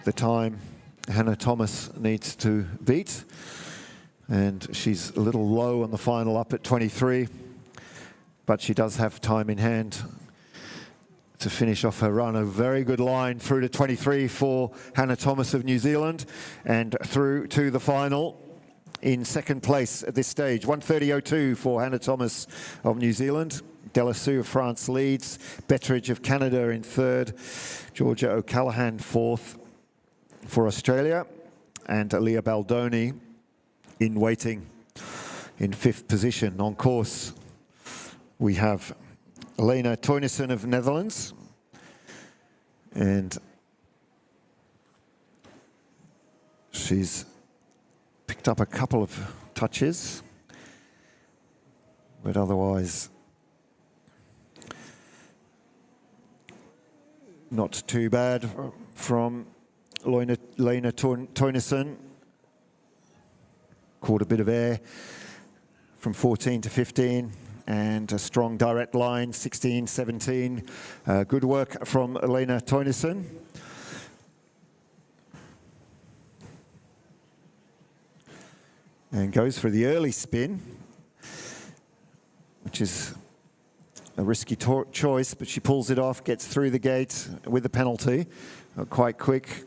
the time Hannah Thomas needs to beat. And she's a little low on the final, up at 23. But she does have time in hand to finish off her run. A very good line through to 23 for Hannah Thomas of New Zealand, and through to the final in second place at this stage. 1:30.02 for Hannah Thomas of New Zealand. Delassou of France leads. Betteridge of Canada in third. Georgia O'Callaghan fourth for Australia. And Leah Baldoni in waiting in fifth position. On course, we have Elena Teunissen of Netherlands, and she's picked up a couple of touches, but otherwise not too bad from Elena Teunissen. Caught a bit of air from 14 to 15. And a strong direct line, 16, 17. Good work from Elena Teunissen. And goes for the early spin, which is a risky choice, but she pulls it off, gets through the gate with the penalty, quite quick.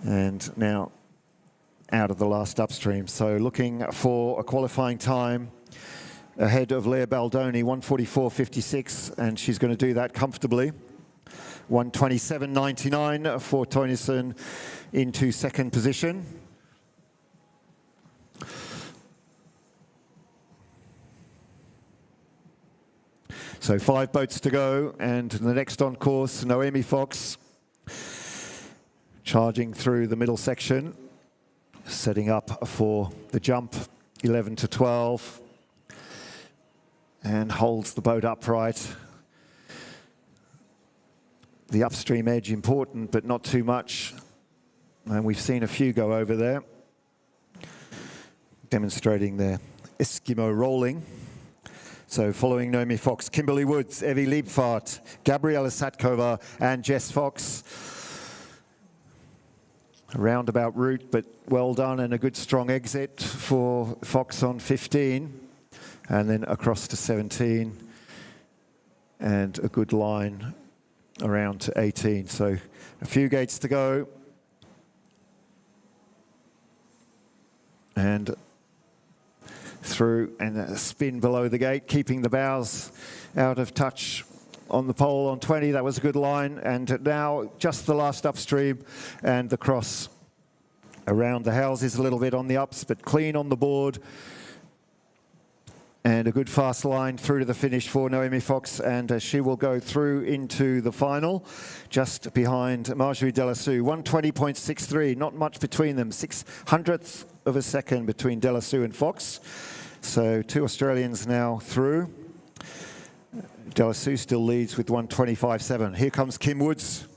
And now out of the last upstream. So looking for a qualifying time ahead of Leah Baldoni, 1:44.56, and she's going to do that comfortably. 1:27.99 for Teunissen into second position. So 5 boats to go, and the next on course, Naomi Fox, charging through the middle section, setting up for the jump, 11 to 12. And holds the boat upright. The upstream edge important, but not too much. And we've seen a few go over there, demonstrating their Eskimo rolling. So following Naomi Fox, Kimberly Woods, Evie Liebfart, Gabriela Satkova, and Jess Fox. A roundabout route, but well done, and a good strong exit for Fox on 15. And then across to 17, and a good line around to 18. So a few gates to go. And through and a spin below the gate, keeping the bows out of touch on the pole on 20. That was a good line. And now just the last upstream and the cross around the houses a little bit on the ups, but clean on the board. And a good fast line through to the finish for Naomi Fox, and she will go through into the final, just behind Marjorie Delassou. 1:20.63, not much between them, 600th of a second between Delassou and Fox. So 2 Australians now through. Delassou still leads with 1:25.7. Here comes Kim Woods.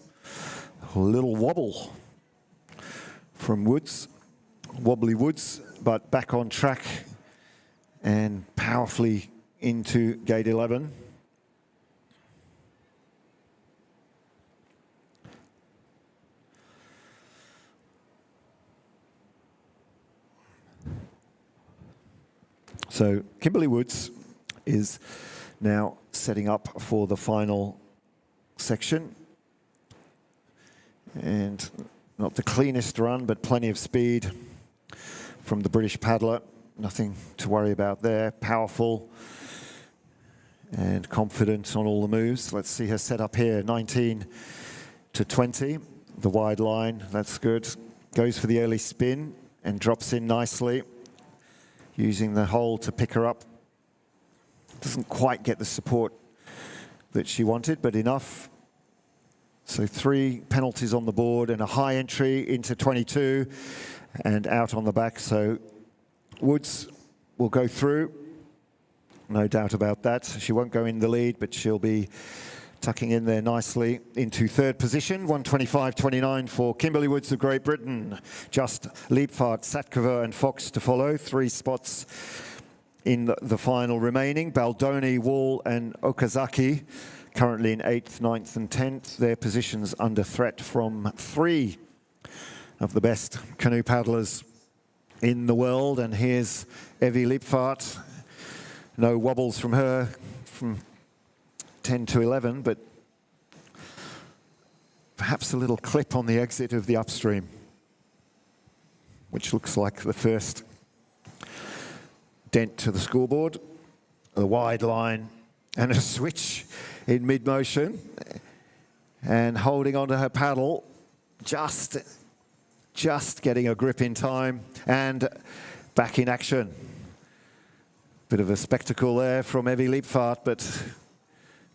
A little wobble from Woods, wobbly Woods, but back on track and powerfully into gate 11. So Kimberly Woods is now setting up for the final section. And not the cleanest run, but plenty of speed from the British paddler. Nothing to worry about there. Powerful and confident on all the moves. Let's see her set up here. 19 to 20. The wide line, that's good. Goes for the early spin and drops in nicely, using the hole to pick her up. Doesn't quite get the support that she wanted, but enough. So 3 penalties on the board and a high entry into 22 and out on the back. So Woods will go through, no doubt about that. She won't go in the lead, but she'll be tucking in there nicely into third position. 1:25.29 for Kimberly Woods of Great Britain. Just Liebfart, Satkova and Fox to follow. 3 spots in the final remaining. Baldoni, Wall and Okazaki currently in 8th, 9th and 10th. Their positions under threat from 3 of the best canoe paddlers in the world. And here's Evie Liepvaart. No wobbles from her from 10 to 11, but perhaps a little clip on the exit of the upstream, which looks like the first dent to the scoreboard. The wide line and a switch in mid-motion, and holding onto her paddle, just getting a grip in time, and back in action. Bit of a spectacle there from Evie Liepvaart, but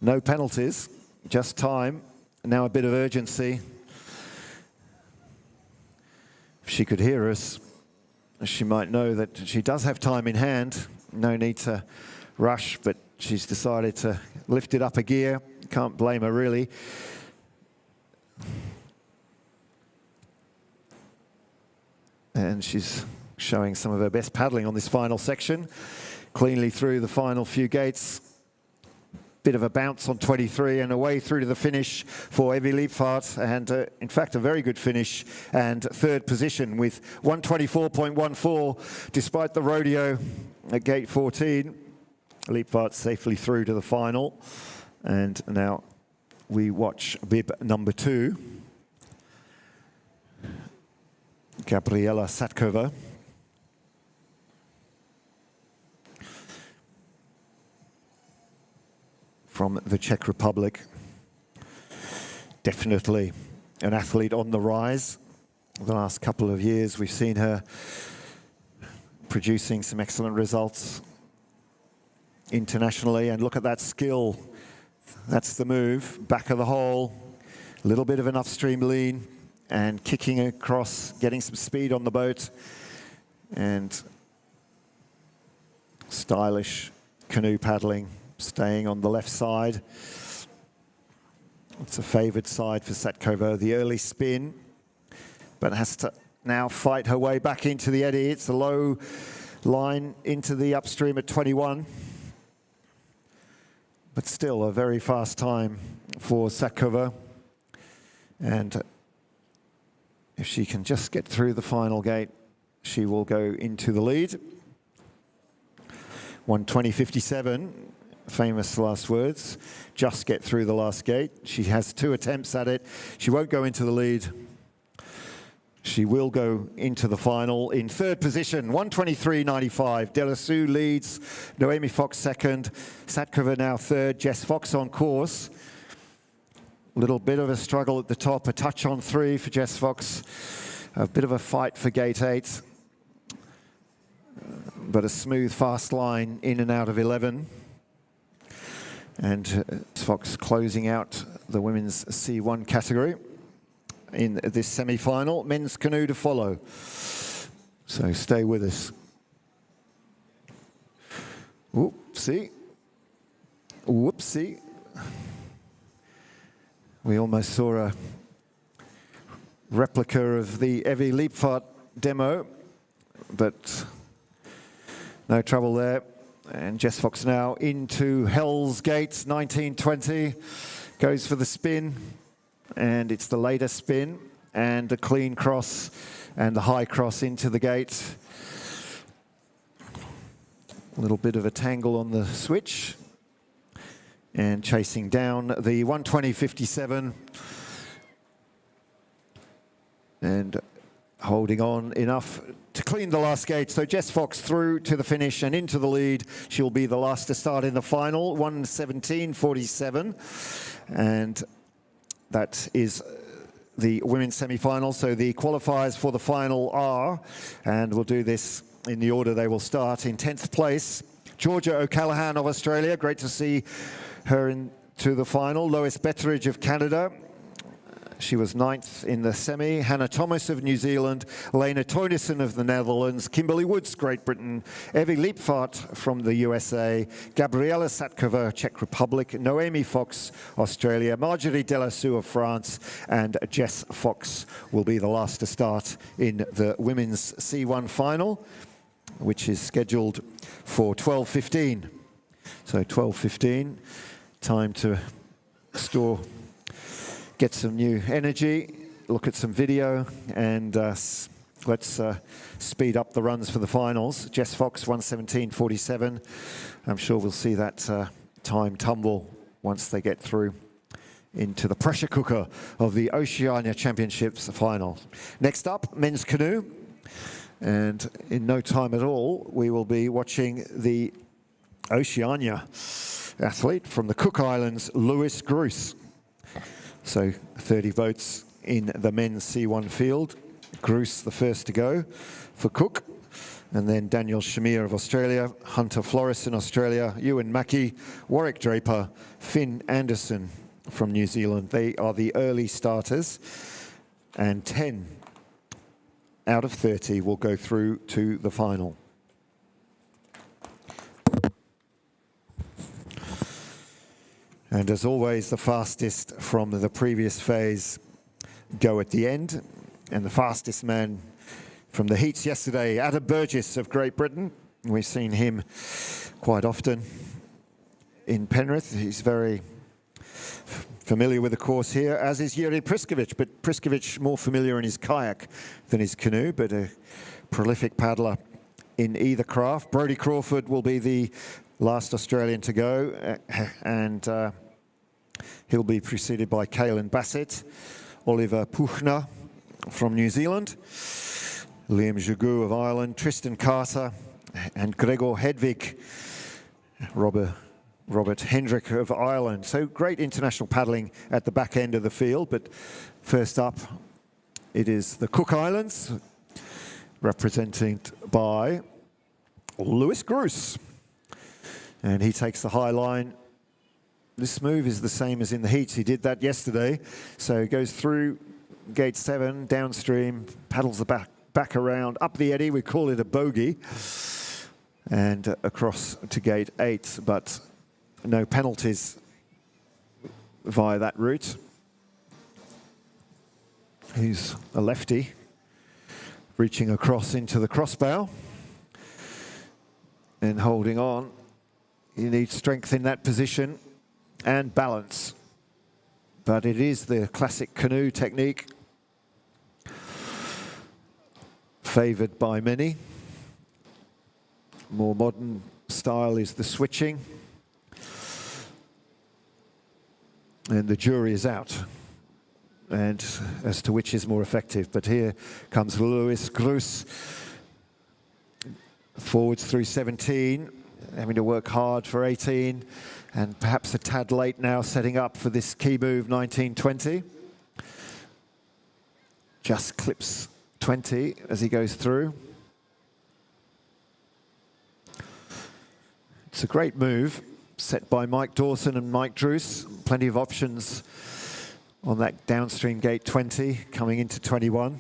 no penalties, just time. Now a bit of urgency. If she could hear us, she might know that she does have time in hand. No need to rush, but she's decided to lift it up a gear. Can't blame her, really. And she's showing some of her best paddling on this final section. Cleanly through the final few gates. Bit of a bounce on 23 and away through to the finish for Evie Liepvaart, and in fact a very good finish and third position with 124.14 despite the rodeo at gate 14. Liepvaart safely through to the final, and now we watch bib number 2, Gabriela Satkova. From the Czech Republic. Definitely an athlete on the rise. The last couple of years we've seen her producing some excellent results internationally, and look at that skill. That's the move, back of the hole, a little bit of an upstream lean and kicking across, getting some speed on the boat, and stylish canoe paddling. Staying on the left side. It's a favoured side for Satkova. The early spin, but has to now fight her way back into the eddy. It's a low line into the upstream at 21. But still a very fast time for Satkova. And if she can just get through the final gate, she will go into the lead. 1:20.57. Famous last words, just get through the last gate. She has 2 attempts at it. She won't go into the lead. She will go into the final in third position, 1:23.95. Delassou leads, Noemi Fox second, Satkova now third, Jess Fox on course. A little bit of a struggle at the top, a touch on 3 for Jess Fox. A bit of a fight for gate 8, but a smooth, fast line in and out of 11. And Fox closing out the women's C1 category in this semi-final. Men's canoe to follow. So stay with us. Whoopsie. Whoopsie. We almost saw a replica of the Evie Liepvaart demo, but no trouble there. And Jess Fox now into Hell's Gate, 19:20, goes for the spin, and it's the later spin, and a clean cross, and the high cross into the gate. A little bit of a tangle on the switch, and chasing down the 1:20.57, and holding on enough to clean the last gate. So Jess Fox through to the finish and into the lead. She'll be the last to start in the final, 1:17.47. And that is the women's semi-final. So the qualifiers for the final are, and we'll do this in the order they will start. In 10th place, Georgia O'Callaghan of Australia. Great to see her into the final. Lois Betteridge of Canada. She was 9th in the semi. Hannah Thomas of New Zealand, Lena Toynissen of the Netherlands, Kimberly Woods, Great Britain, Evie Liepvaart from the USA, Gabriela Satkova, Czech Republic, Noemi Fox, Australia, Marjorie Delassou of France, and Jess Fox will be the last to start in the women's C1 final, which is scheduled for 12:15. So 12:15, time to store, get some new energy, look at some video, and let's speed up the runs for the finals. Jess Fox, 1:17.47. I'm sure we'll see that time tumble once they get through into the pressure cooker of the Oceania Championships final. Next up, men's canoe. And in no time at all, we will be watching the Oceania athlete from the Cook Islands, Lewis Gruss. So 30 votes in the men's C1 field. Gruss the first to go for Cook. And then Daniel Shamir of Australia, Hunter Flores in Australia, Ewan Mackey, Warwick Draper, Finn Anderson from New Zealand. They are the early starters, and 10 out of 30 will go through to the final. And as always, the fastest from the previous phase go at the end. And the fastest man from the heats yesterday, Adam Burgess of Great Britain. We've seen him quite often in Penrith. He's very familiar with the course here, as is Yuri Priskovic, but Priskovic more familiar in his kayak than his canoe, but a prolific paddler in either craft. Brodie Crawford will be the last Australian to go, and he'll be preceded by Caelan Bassett, Oliver Puchner from New Zealand, Liam Jagou of Ireland, Tristan Carter, and Gregor Hedvig, Robert Hendrick of Ireland. So great international paddling at the back end of the field, but first up it is the Cook Islands, represented by Lewis Gruss. And he takes the high line. This move is the same as in the heats. He did that yesterday. So he goes through gate 7, downstream, paddles the back around, up the eddy, we call it a bogey, and across to gate 8, but no penalties via that route. He's a lefty, reaching across into the crossbow and holding on. You need strength in that position and balance. But it is the classic canoe technique, favoured by many. More modern style is the switching. And the jury is out, and as to which is more effective. But here comes Lewis Gruss, forwards through 17, having to work hard for 18, and perhaps a tad late now setting up for this key move, 19-20. Just clips 20 as he goes through. It's a great move, set by Mike Dawson and Mike Druce. Plenty of options on that downstream gate 20, coming into 21.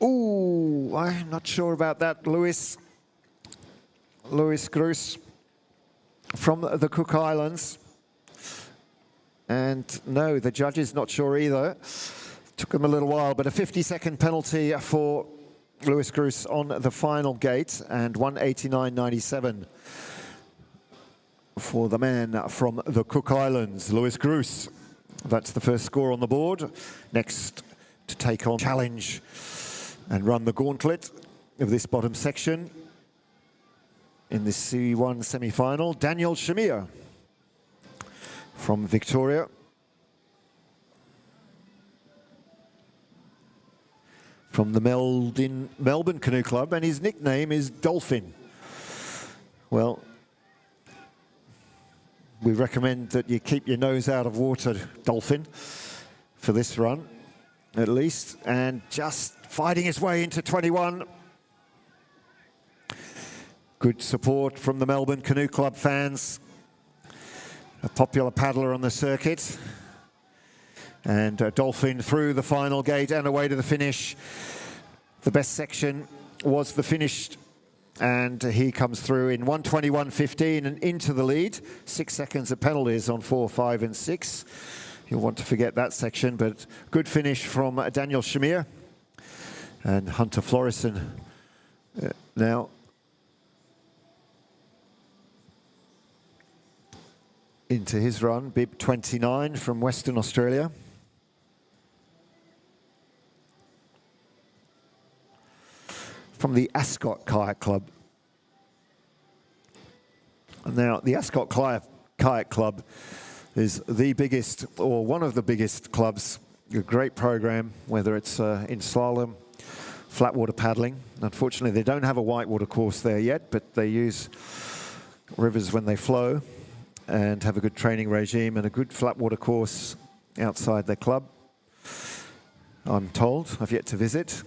Ooh, I'm not sure about that, Lewis Gruss from the Cook Islands. And no, the judge is not sure either. Took him a little while, but a 50-second penalty for Lewis Gruss on the final gate, and 1:89.97 for the man from the Cook Islands, Lewis Gruss. That's the first score on the board. Next to take on challenge and run the gauntlet of this bottom section in the C1 semi-final, Daniel Shamir from Victoria. From the Melbourne Canoe Club, and his nickname is Dolphin. Well, we recommend that you keep your nose out of water, Dolphin, for this run, at least. And just fighting his way into 21. Good support from the Melbourne Canoe Club fans. A popular paddler on the circuit. And Dolphin through the final gate and away to the finish. The best section was the finish, and he comes through in 1:21.15 and into the lead. 6 seconds of penalties on 4, 5, and 6. You'll want to forget that section, but good finish from Daniel Shamir. And Hunter Florison now into his run, bib 29 from Western Australia. From the Ascot Kayak Club. Now, the Ascot Kayak Club is the biggest, or one of the biggest clubs, a great program, whether it's in slalom, flat water paddling. Unfortunately, they don't have a whitewater course there yet, but they use rivers when they flow and have a good training regime and a good flat water course outside their club, I'm told. I've yet to visit.